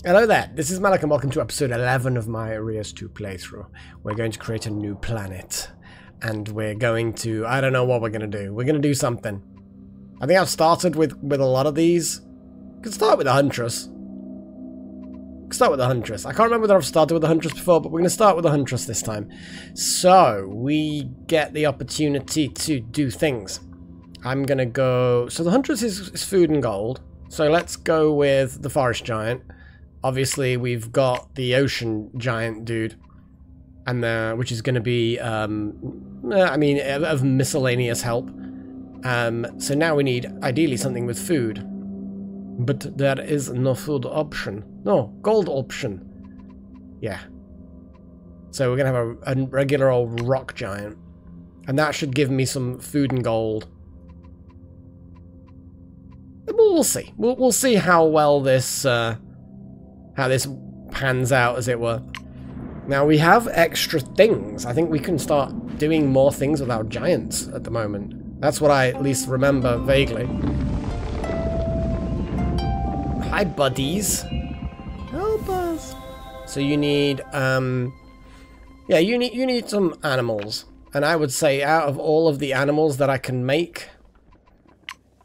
Hello there, this is Malik and welcome to episode 11 of my Reus 2 playthrough. We're going to create a new planet. And we're going to... I don't know what we're going to do. We're going to do something. I think I've started with a lot of these. We can start with the Huntress. I can't remember whether I've started with the Huntress before, but we're going to start with the Huntress this time. So, we get the opportunity to do things. I'm going to go... So the Huntress is food and gold. So let's go with the Forest Giant. Obviously, we've got the Ocean Giant dude, and which is going to be, I mean, of miscellaneous help. So now we need, ideally, something with food. But there is no food option. No, gold option. Yeah. So we're going to have a regular old rock giant. And that should give me some food and gold. We'll see. We'll see how well this... how this pans out, as it were. Now, we have extra things. I think we can start doing more things with our giants at the moment. That's what I at least remember vaguely. Hi, buddies. Help us. So you need, yeah, you need some animals. And I would say out of all of the animals that I can make,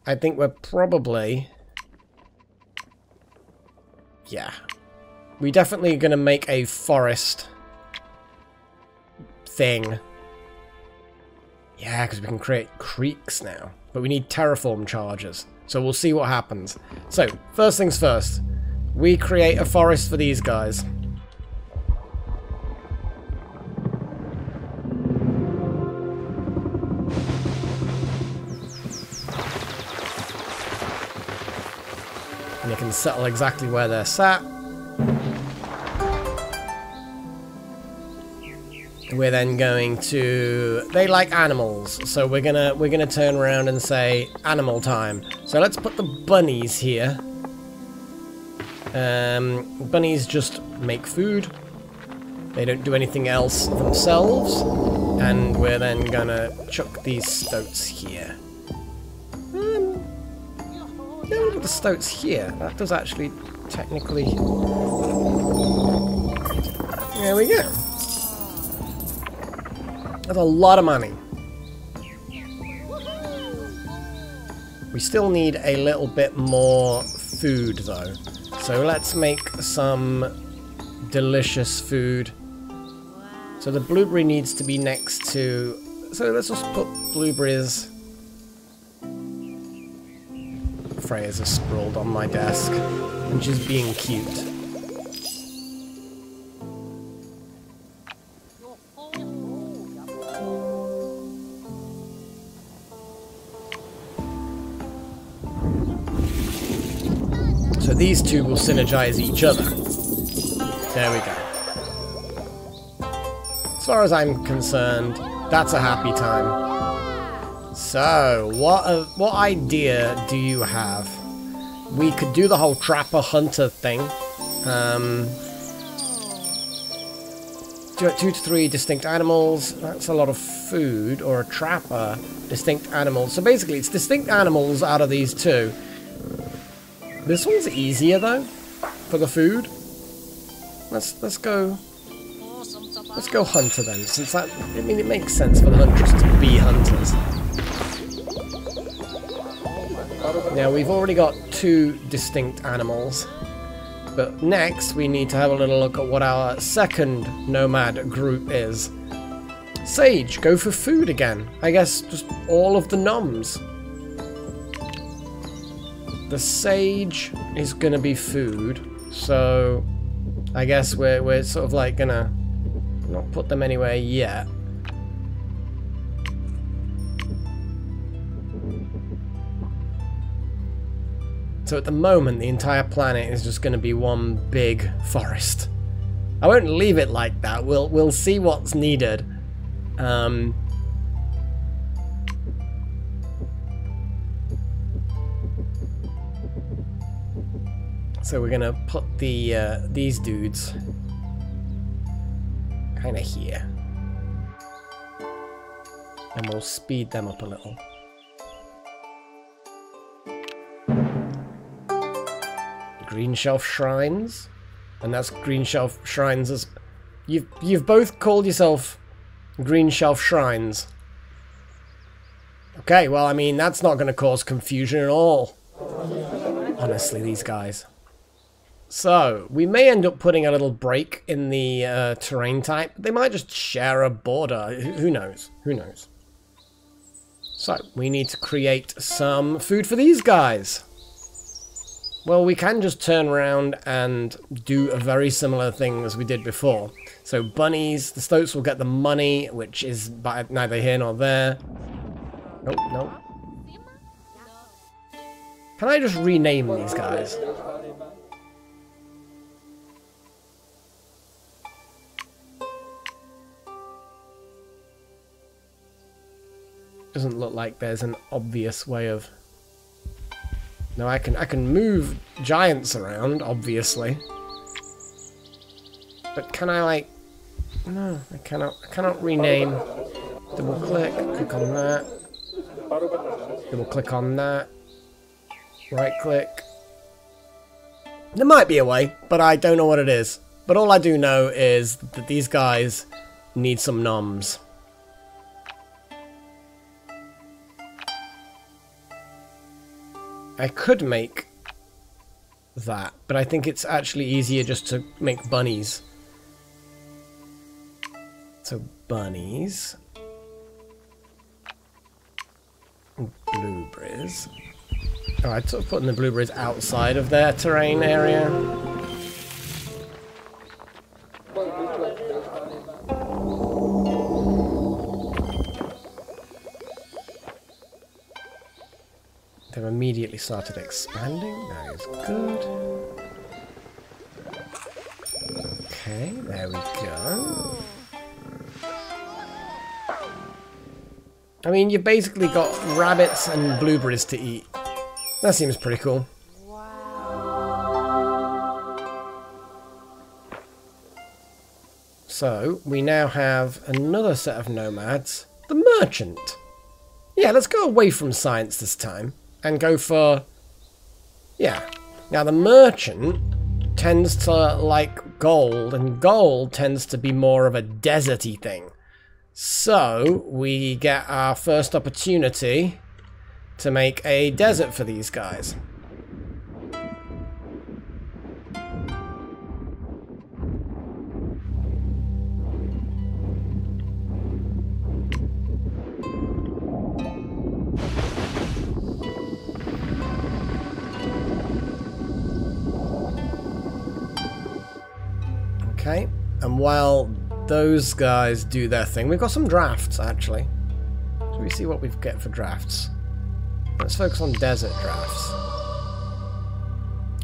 I think we're probably... Yeah. We're definitely going to make a forest thing. Yeah, because we can create creeks now. But we need terraform charges. So we'll see what happens. So, first things first. We create a forest for these guys. And they can settle exactly where they're sat. We're then going to... They like animals, so we're gonna turn around and say animal time. So let's put the bunnies here. Bunnies just make food. They don't do anything else themselves. And we're then gonna chuck these stoats here. Yeah, we'll put the stoats here. That does actually technically... There we go. That's a lot of money. We still need a little bit more food, though. So let's make some delicious food. So the blueberry needs to be next to... So let's just put blueberries... Freya's are sprawled on my desk. And she's being cute. So these two will synergize each other. There we go. As far as I'm concerned, that's a happy time. So, what idea do you have? We could do the whole trapper-hunter thing. 2 to 3 distinct animals. That's a lot of food. Or a trapper. Distinct animals. So basically, it's distinct animals out of these two. This one's easier though, for the food. Let's go hunter then, since that, I mean, it makes sense for the hunters to be hunters. Now we've already got 2 distinct animals, but next we need to have a little look at what our second nomad group is. Sage, go for food again. I guess just all of the noms. The sage is gonna be food, so I guess we're sort of like gonna not put them anywhere yet. So at the moment, the entire planet is just gonna be one big forest. I won't leave it like that. We'll see what's needed. So we're gonna put these dudes kind of here, and we'll speed them up a little. Green shelf shrines. And that's green shelf shrines. As you've both called yourself green shelf shrines. Okay, well, I mean, that's not going to cause confusion at all. Honestly, these guys. So, we may end up putting a little break in the terrain type. They might just share a border. Who knows? Who knows? So, we need to create some food for these guys. Well, we can just turn around and do a very similar thing as we did before. So, bunnies, the stoats will get the money, which is neither here nor there. Nope, nope. Can I just rename these guys? Doesn't look like there's an obvious way of... No, I can move giants around, obviously. But can I, like... No, I cannot rename. Double click on that. Double click on that. Right click. There might be a way, but I don't know what it is. But all I do know is that these guys need some noms. I could make that, but I think it's actually easier just to make bunnies. So bunnies. Blueberries. Oh, I took putting the blueberries outside of their terrain area. They've immediately started expanding. That is good. Okay, there we go. I mean, you've basically got rabbits and blueberries to eat. That seems pretty cool. So, we now have another set of nomads. The merchant. Yeah, let's go away from science this time. And go for... Yeah. Now, the merchant tends to like gold. And gold tends to be more of a deserty thing. So, we get our first opportunity to make a desert for these guys. Okay, and while those guys do their thing, we've got some drafts, actually. So we see what we get for drafts. Let's focus on desert drafts.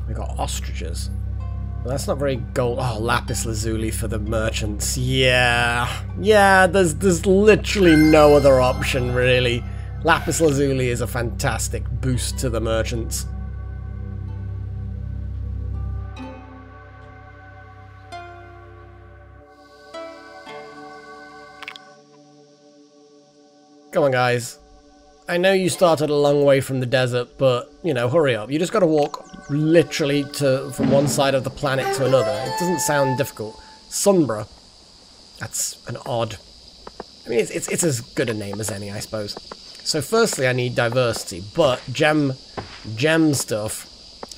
We've got ostriches. Well, that's not very gold. Oh, lapis lazuli for the merchants. Yeah. Yeah, there's literally no other option, really. Lapis lazuli is a fantastic boost to the merchants. Come on, guys. I know you started a long way from the desert, but, you know, hurry up. You just gotta walk literally from one side of the planet to another. It doesn't sound difficult. Sunborough. That's an odd... I mean, it's as good a name as any, I suppose. So firstly, I need diversity, but gem stuff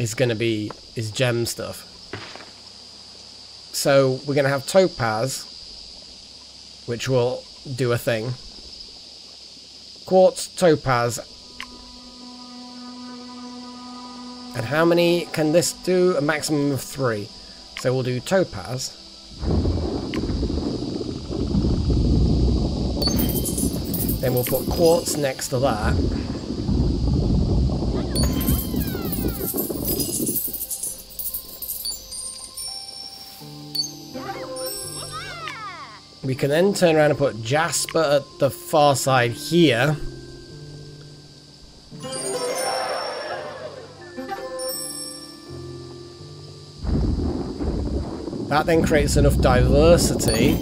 is gem stuff. So we're gonna have topaz, which will do a thing. Quartz, topaz. And how many can this do? A maximum of 3. So we'll do topaz. Then we'll put quartz next to that. We can then turn around and put jasper at the far side here. That then creates enough diversity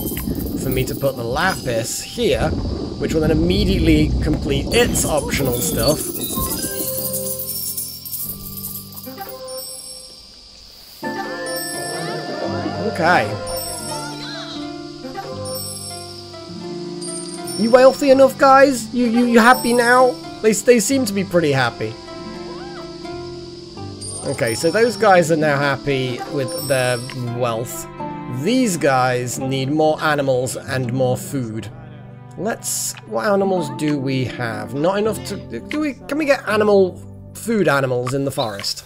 for me to put the lapis here, which will then immediately complete its optional stuff. Okay. You wealthy enough, guys? You happy now? They seem to be pretty happy. Okay, so those guys are now happy with their wealth. These guys need more animals and more food. What animals do we have? Not enough to... Can we get food animals in the forest?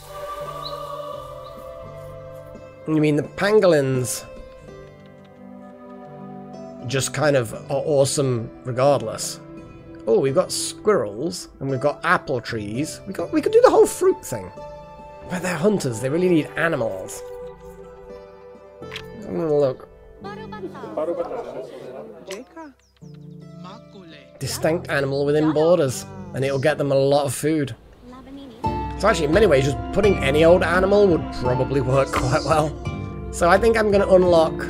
You mean the pangolins just kind of are awesome regardless? Oh, we've got squirrels and we've got apple trees. We could do the whole fruit thing. But they're hunters, they really need animals. I'm gonna look. Distinct animal within borders, and it'll get them a lot of food. So actually, in many ways, just putting any old animal would probably work quite well. So I think I'm gonna unlock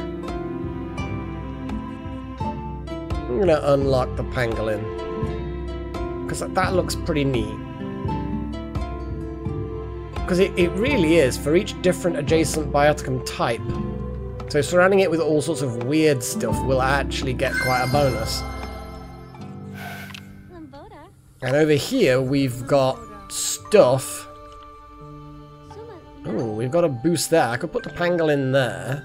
the pangolin. Because that looks pretty neat. Because it really is, for each different adjacent bioticum type. So surrounding it with all sorts of weird stuff will actually get quite a bonus. And over here we've got stuff. Oh, we've got a boost there. I could put the pangolin there.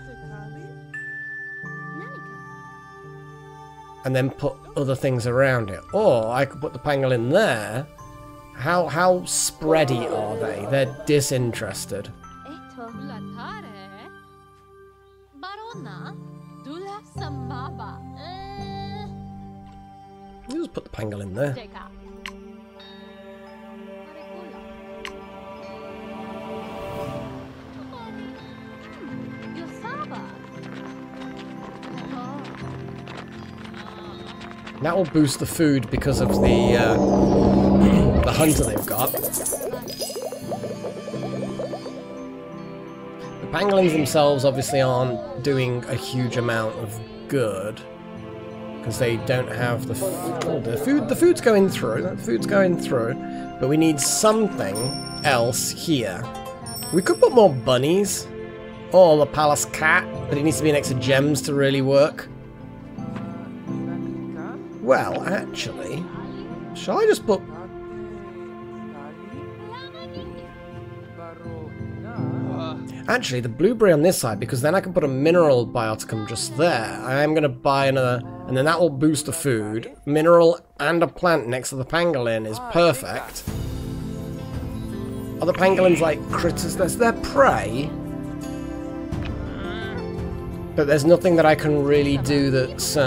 And then put other things around it. Or I could put the pangolin there. How spready are they? They're disinterested. You just put the pangolin there. That will boost the food because of the hunter they've got. The pangolins themselves obviously aren't doing a huge amount of good because they don't have the food. The food's going through. The food's going through, but we need something else here. We could put more bunnies or the palace cat, but it needs to be next to gems to really work. Well, actually, shall I just put... Actually, the blueberry on this side, because then I can put a mineral bioticum just there. I am going to buy another, and then that will boost the food. Mineral and a plant next to the pangolin is perfect. Are the pangolins like critters? They're prey. But there's nothing that I can really do that's...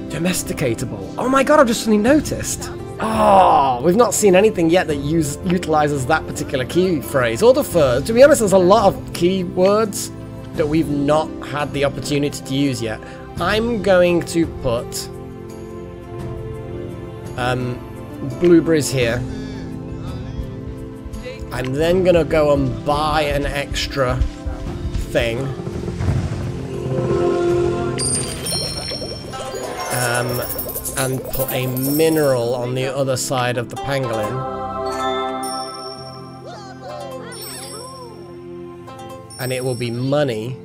domesticatable. Oh my god, I've just suddenly noticed. Oh, we've not seen anything yet that utilizes that particular key phrase. Or the first. To be honest, there's a lot of keywords that we've not had the opportunity to use yet. I'm going to put blueberries here. I'm then going to go and buy an extra thing. And put a mineral on the other side of the pangolin. And it will be money,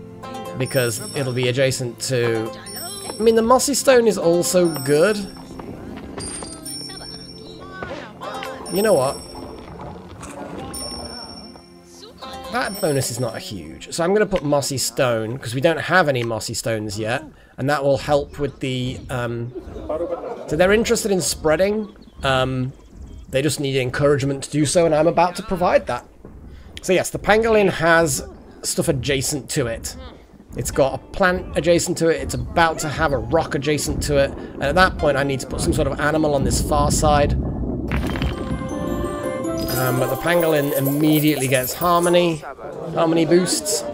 because it'll be adjacent to... I mean, the mossy stone is also good. You know what? That bonus is not huge. So I'm going to put mossy stone, because we don't have any mossy stones yet. And that will help with the... So they're interested in spreading. They just need encouragement to do so, and I'm about to provide that. So yes, the pangolin has stuff adjacent to it. It's got a plant adjacent to it. It's about to have a rock adjacent to it. And at that point, I need to put some sort of animal on this far side. But the pangolin immediately gets harmony boosts.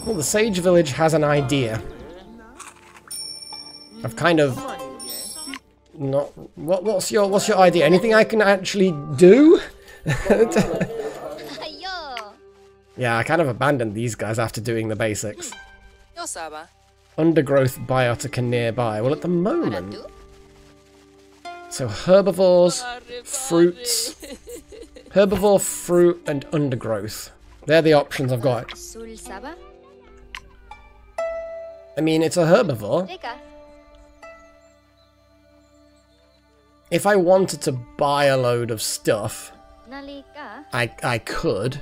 Well, the Sage Village has an idea. I've kind of not. What's your idea? Anything I can actually do? Yeah, I kind of abandoned these guys after doing the basics. Undergrowth biotica nearby. Well, at the moment, So herbivores, fruits, herbivore, fruit, and undergrowth. They're the options I've got. I mean, it's a herbivore. If I wanted to buy a load of stuff, I could.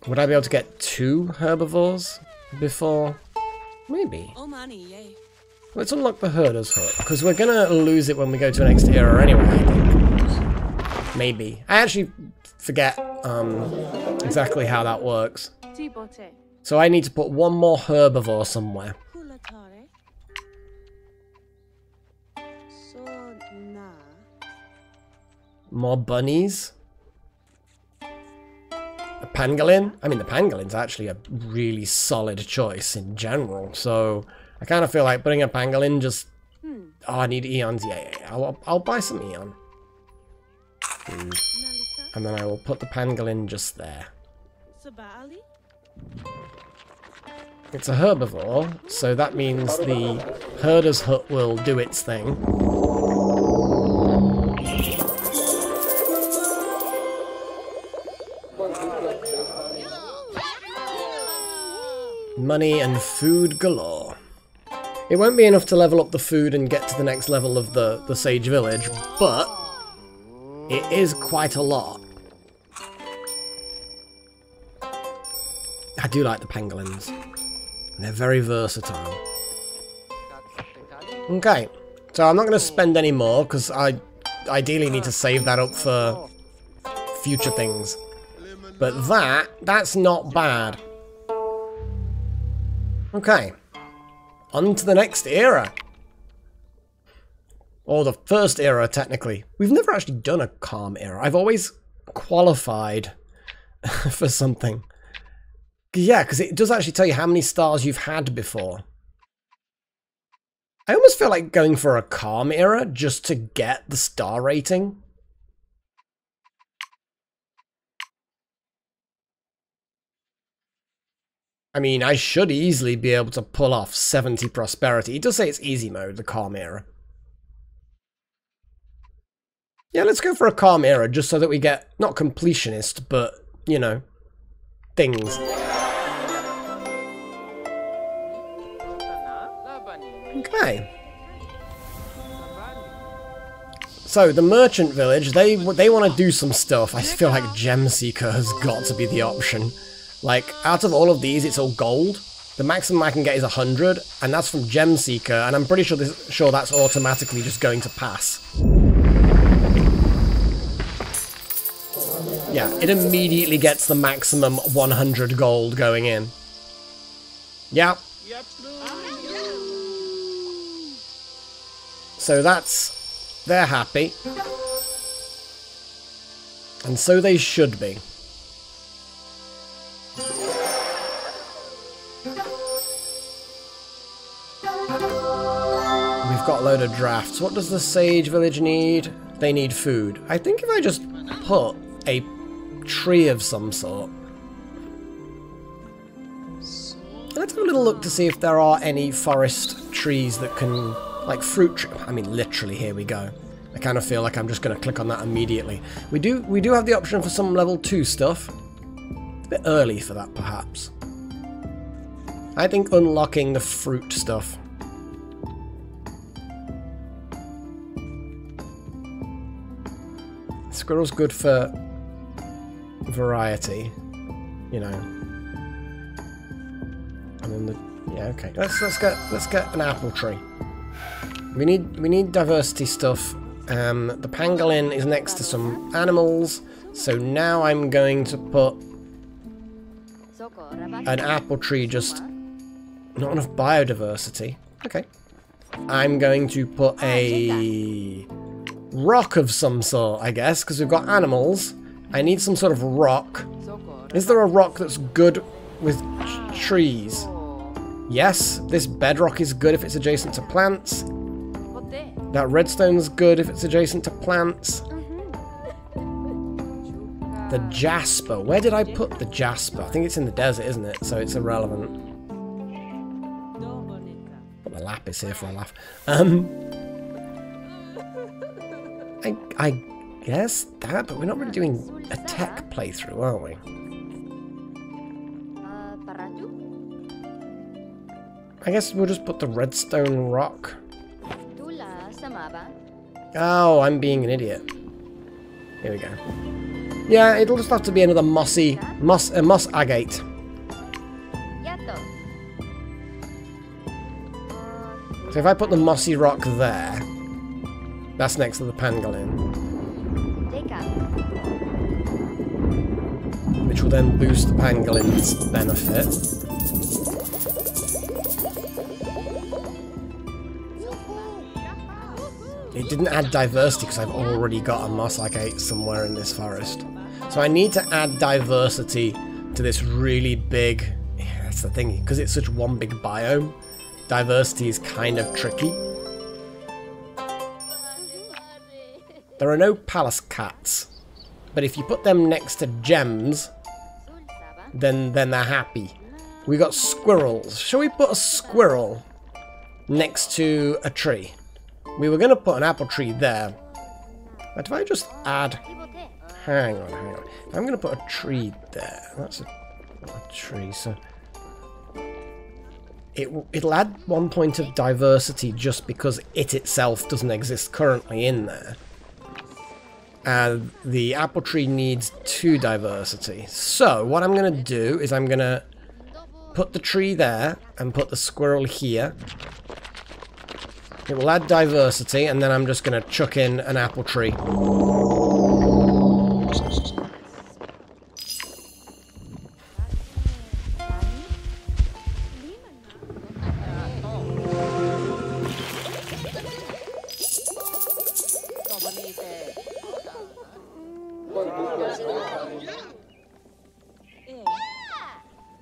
Would I be able to get 2 herbivores before? Maybe. Let's unlock the herder's hut, because we're gonna lose it when we go to the next era anyway, I think. Maybe. I actually forget exactly how that works. So I need to put 1 more herbivore somewhere. More bunnies? A pangolin? I mean, the pangolin's actually a really solid choice in general, so I kind of feel like putting a pangolin just... Oh, I need eons. Yeah. I'll buy some eon. Food. And then I will put the pangolin just there. It's a herbivore, so that means the herder's hut will do its thing. Money and food galore. It won't be enough to level up the food and get to the next level of the Sage Village, but it is quite a lot. I do like the pangolins. They're very versatile. Okay, so I'm not going to spend any more because I ideally need to save that up for future things. But that's not bad. Okay, on to the next era. Or the first era, technically. We've never actually done a calm era. I've always qualified for something. Yeah, because it does actually tell you how many stars you've had before. I almost feel like going for a calm era just to get the star rating. I mean, I should easily be able to pull off 70 prosperity. It does say it's easy mode, the calm era. Yeah, let's go for a calm era, just so that we get, not completionist, but, you know, things. Okay. So, the merchant village, they want to do some stuff. I feel like Gem Seeker has got to be the option. Like, out of all of these, it's all gold. The maximum I can get is 100, and that's from Gem Seeker, and I'm pretty sure that's automatically just going to pass. Yeah, it immediately gets the maximum 100 gold going in. Yeah. So they're happy. And so they should be. We've got a load of drafts. What does the Sage Village need? They need food. I think if I just put a tree of some sort. Let's have a little look to see if there are any forest trees that can, like fruit I mean, literally, here we go. I kind of feel like I'm just going to click on that immediately. We do have the option for some level 2 stuff. It's a bit early for that, perhaps. I think unlocking the fruit stuff. Squirrel's good for variety, you know. And then yeah, okay. Let's get an apple tree. We need diversity stuff. The pangolin is next to some animals, so now I'm going to put an apple tree. Just not enough biodiversity. Okay. I'm going to put a rock of some sort, I guess, because we've got animals. I need some sort of rock. Is there a rock that's good with trees? Yes, this bedrock is good if it's adjacent to plants. That redstone's good if it's adjacent to plants. The jasper. Where did I put the jasper? I think it's in the desert, isn't it? So it's irrelevant. Put the lapis here for a laugh. I guess that, but we're not really doing a tech playthrough, are we? I guess we'll just put the redstone rock. Oh, I'm being an idiot. Here we go. Yeah, it'll just have to be another moss agate. So if I put the mossy rock there, that's next to the pangolin, which will then boost the pangolin's benefit. It didn't add diversity because I've already got a moss agate somewhere in this forest. So I need to add diversity to this really big... Yeah, that's the thing, because it's such one big biome, diversity is kind of tricky. There are no palace cats, but if you put them next to gems, then they're happy. We got squirrels. Shall we put a squirrel next to a tree? We were going to put an apple tree there, but if I just add... Hang on. I'm going to put a tree there. That's a tree, so... It'll add 1 point of diversity just because it itself doesn't exist currently in there. And the apple tree needs 2 diversity. So, what I'm going to do is I'm going to put the tree there and put the squirrel here. It will add diversity, and then I'm just going to chuck in an apple tree.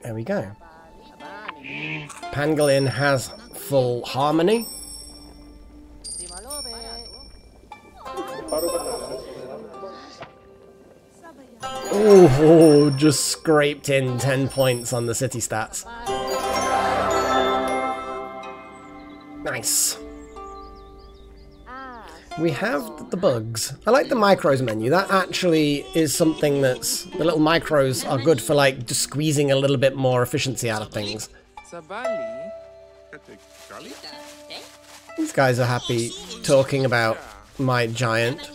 There we go. Pangolin has full harmony. Oh, just scraped in 10 points on the city stats. Nice. We have the bugs. I like the micros menu. That actually is something that's... The little micros are good for, like, just squeezing a little bit more efficiency out of things. These guys are happy talking about my giant.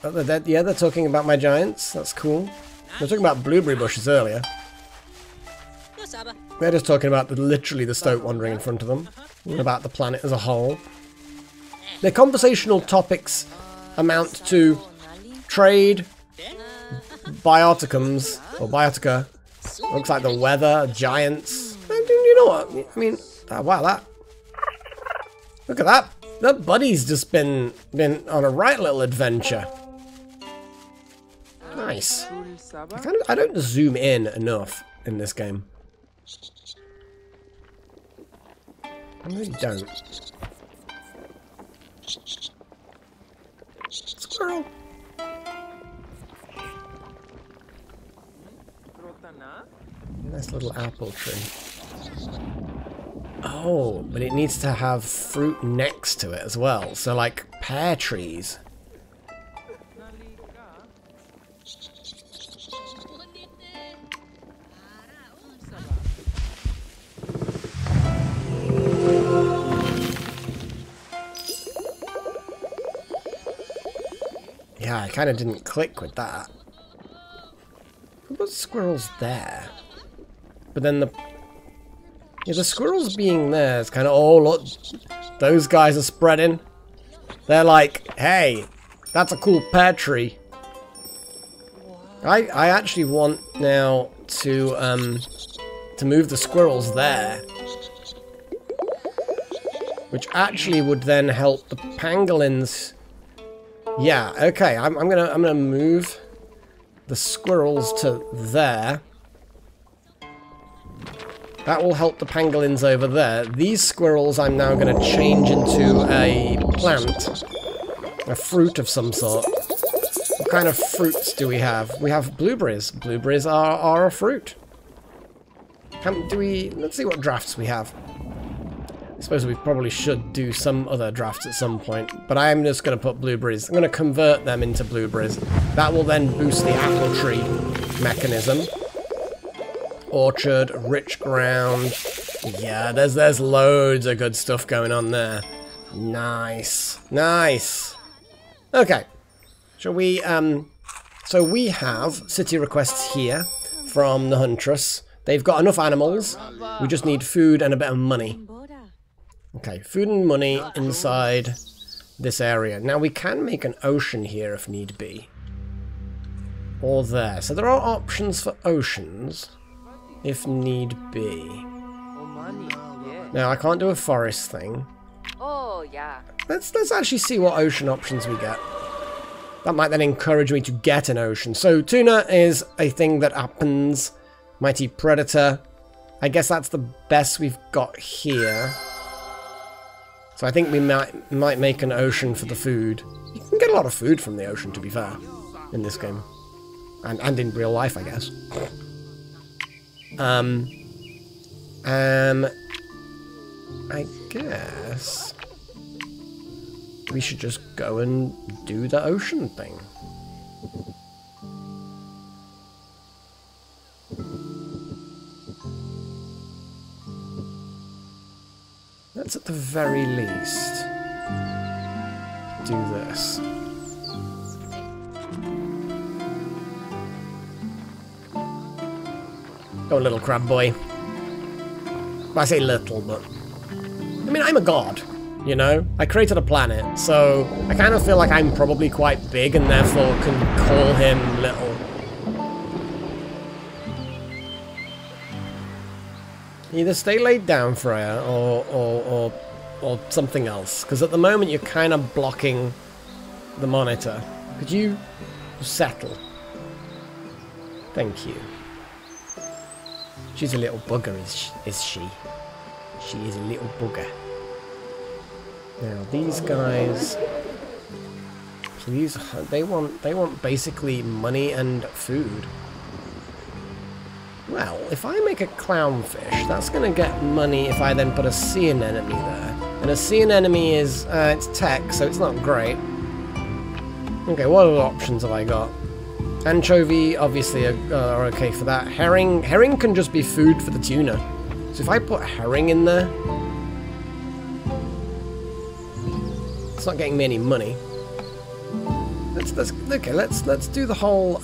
Oh, they're talking about my giants. That's cool. They were talking about blueberry bushes earlier. They're just talking about literally the stoat wandering in front of them. And about the planet as a whole. Their conversational topics amount to trade, bioticums, or biotica. Looks like the weather, giants. You know what? I mean, wow, that. Look at that. That buddy's just been on a right little adventure. Nice. I don't zoom in enough in this game. I really don't. Squirrel. Nice little apple tree. Oh, but it needs to have fruit next to it as well. So like pear trees. Yeah, I kind of didn't click with that. What about squirrels there? But then the squirrels being there is kind of, oh look, those guys are spreading. They're like, hey, that's a cool pear tree. I actually want now to move the squirrels there, which actually would then help the pangolins. Yeah, okay, I'm gonna move the squirrels to there. That will help the pangolins over there. These squirrels I'm now going to change into a plant. A fruit of some sort. What kind of fruits do we have? We have blueberries. Blueberries are a fruit. Let's see what drafts we have. I suppose we probably should do some other drafts at some point, but I am just going to put blueberries. I'm going to convert them into blueberries. That will then boost the apple tree mechanism. Orchard, rich ground. Yeah, there's loads of good stuff going on there. Nice. Nice. Okay. Shall we, so we have city requests here from the Huntress. They've got enough animals. We just need food and a bit of money. Okay, food and money inside this area. Now we can make an ocean here if need be. Or there. So there are options for oceans if need be. Now I can't do a forest thing. Oh yeah. Let's actually see what ocean options we get. That might then encourage me to get an ocean. So tuna is a thing that happens. Mighty predator. I guess that's the best we've got here. So I think we might make an ocean for the food. You can get a lot of food from the ocean, to be fair, in this game. And in real life, I guess. I guess we should just go and do the ocean thing. Let's at the very least do this. Go, little crab boy. Well, I say little, but I mean, I'm a god, you know? I created a planet, so I kind of feel like I'm probably quite big and therefore can call him little. Either stay laid down, Freya, or something else. Because at the moment you're kind of blocking the monitor. Could you settle? Thank you. She's a little bugger, is she? She is a little bugger. Now these guys, please, they want basically money and food. Well, if I make a clownfish, that's going to get money if I then put a sea anemone there. And a sea anemone is, it's tech, so it's not great. Okay, what other options have I got? Anchovy, obviously, are okay for that. Herring can just be food for the tuna. So if I put herring in there, it's not getting me any money. Let's do the whole,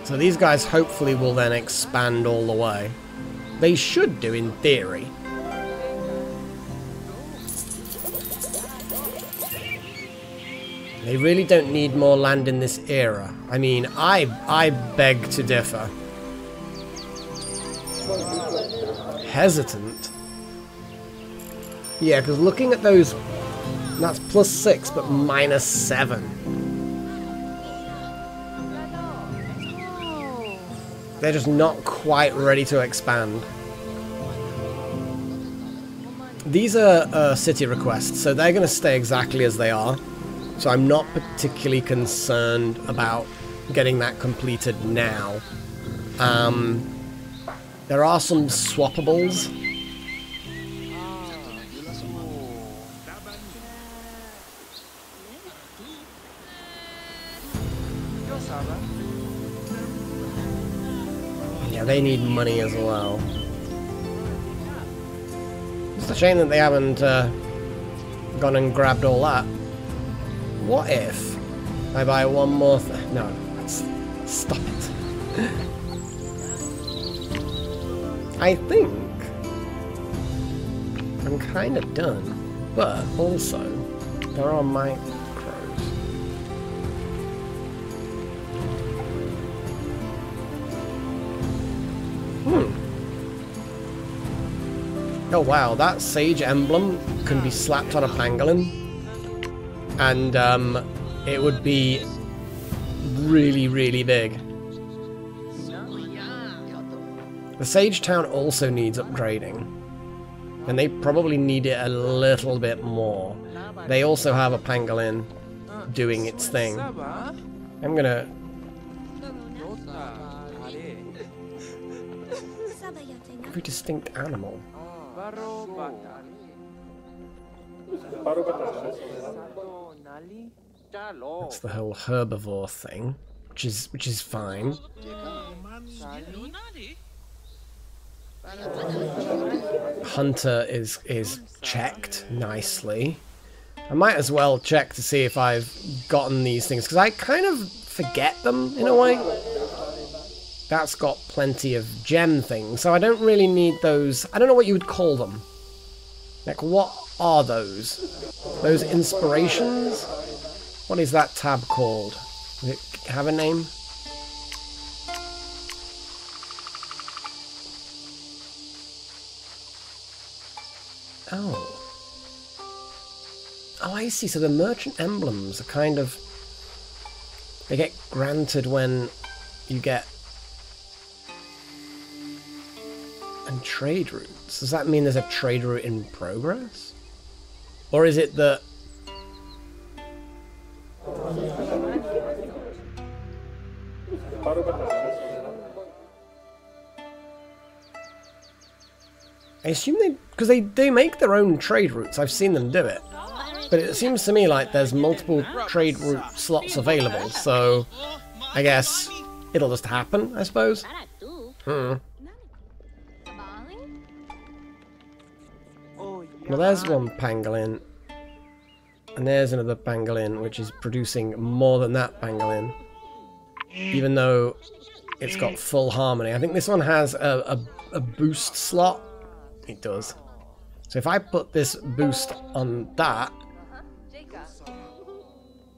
so these guys hopefully will then expand all the way. They should do, in theory. They really don't need more land in this era. I mean, I beg to differ. Hesitant? Yeah, because looking at those, that's +6, but -7. They're just not quite ready to expand. These are city requests, so they're going to stay exactly as they are. So I'm not particularly concerned about getting that completed now. There are some swappables. Yeah, they need money as well. It's a shame that they haven't gone and grabbed all that. What if I buy one more thing? No, stop it. I think I'm kind of done. But also, there are micros. Oh wow, that sage emblem can be slapped on a pangolin, and it would be really, really big. The Sage Town also needs upgrading, and they probably need it a little bit more. They also have a pangolin doing its thing. I'm gonna... Every distinct animal. That's the whole herbivore thing, which is fine. Hunter is checked nicely. I might as well check to see if I've gotten these things, because I kind of forget them in a way. That's got plenty of gem things, so I don't really need those. I don't know what you would call them. Like, what are those? Those inspirations? What is that tab called? Does it have a name? Oh. Oh, I see. So the merchant emblems are kind of... They get granted when you get... And trade routes. Does that mean there's a trade route in progress? Or is it that... I assume they... Because they make their own trade routes. I've seen them do it. But it seems to me like there's multiple trade route slots available. So, I guess it'll just happen, I suppose. Well, there's one pangolin. And there's another pangolin, which is producing more than that pangolin. Even though it's got full harmony. I think this one has a boost slot. It does. So if I put this boost on that,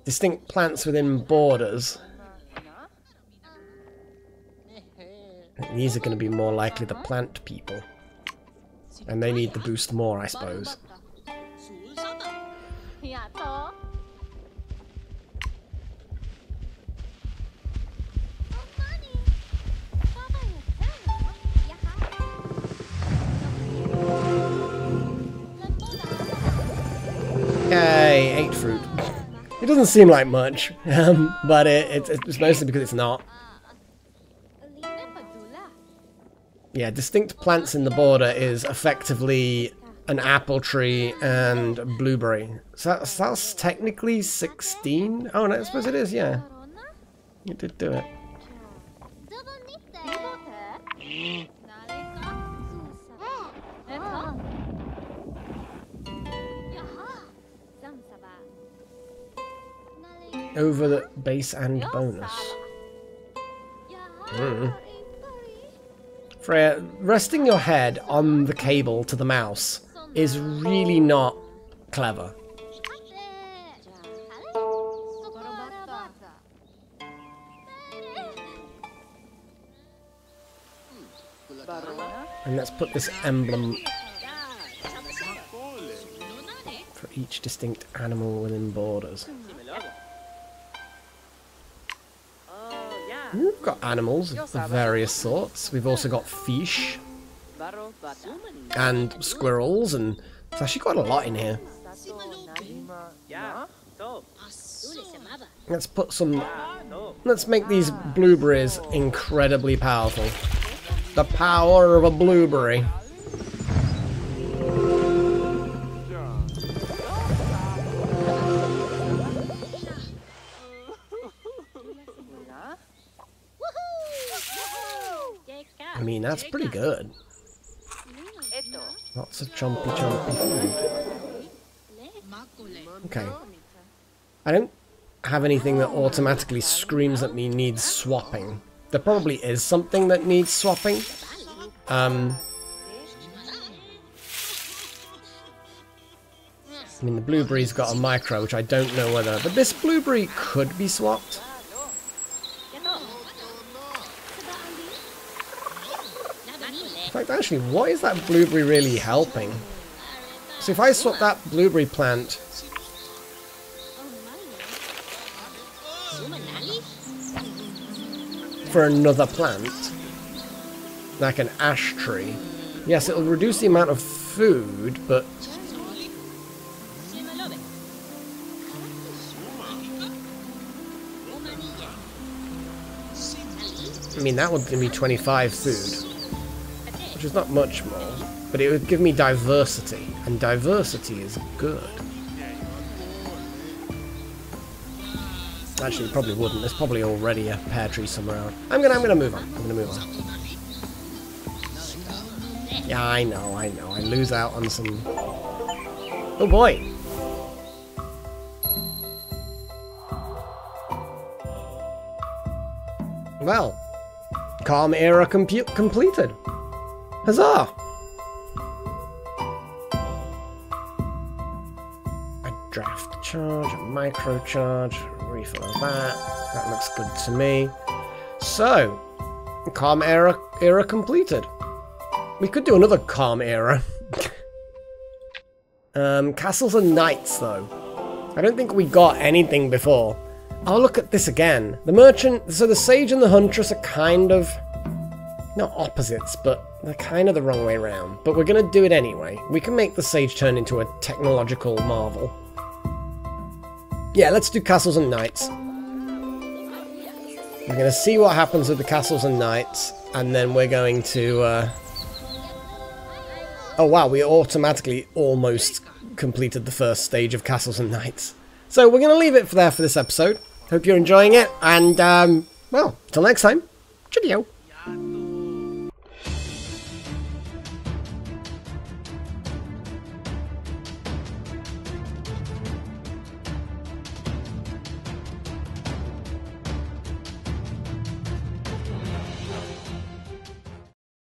distinct plants within borders, these are going to be more likely the plant people. And they need the boost more, I suppose. Yay, 8 fruit. It doesn't seem like much, but it's mostly because it's not. Yeah, distinct plants in the border is effectively an apple tree and a blueberry. So that's technically 16? Oh, no, I suppose it is, yeah. You did do it. Over the base and bonus. Freya, resting your head on the cable to the mouse is really not clever. And let's put this emblem for each distinct animal within borders. We've got animals of various sorts. We've also got fish and squirrels, and there's actually quite a lot in here. Let's put some... Let's make these blueberries incredibly powerful. The power of a blueberry. I mean, that's pretty good. Lots of chompy food. Okay. I don't have anything that automatically screams at me needs swapping. There probably is something that needs swapping. I mean, the blueberry's got a micro, which I don't know whether... But this blueberry could be swapped. In fact, actually, what is that blueberry really helping? So if I swap that blueberry plant for another plant, like an ash tree, yes, it'll reduce the amount of food, but... I mean, that would give me 25 food, which is not much more, but it would give me diversity, and diversity is good. Actually, it probably wouldn't. There's probably already a pear tree somewhere else. I'm gonna move on. I'm gonna move on. Yeah, I know. I lose out on some... Oh boy! Well, calm era completed. Huzzah! A draft charge, a micro charge, refill of that. That looks good to me. So, calm era completed. We could do another calm era. Castles and knights, though. I don't think we got anything before. I'll look at this again. The merchant, so the sage and the huntress are kind of, not opposites, but they're kind of the wrong way around. But we're going to do it anyway. We can make the sage turn into a technological marvel. Yeah, let's do castles and knights. We're going to see what happens with the castles and knights, and then we're going to... Oh wow, we automatically almost completed the first stage of castles and knights. So we're going to leave it there for this episode. Hope you're enjoying it, and, well, till next time, cheerio!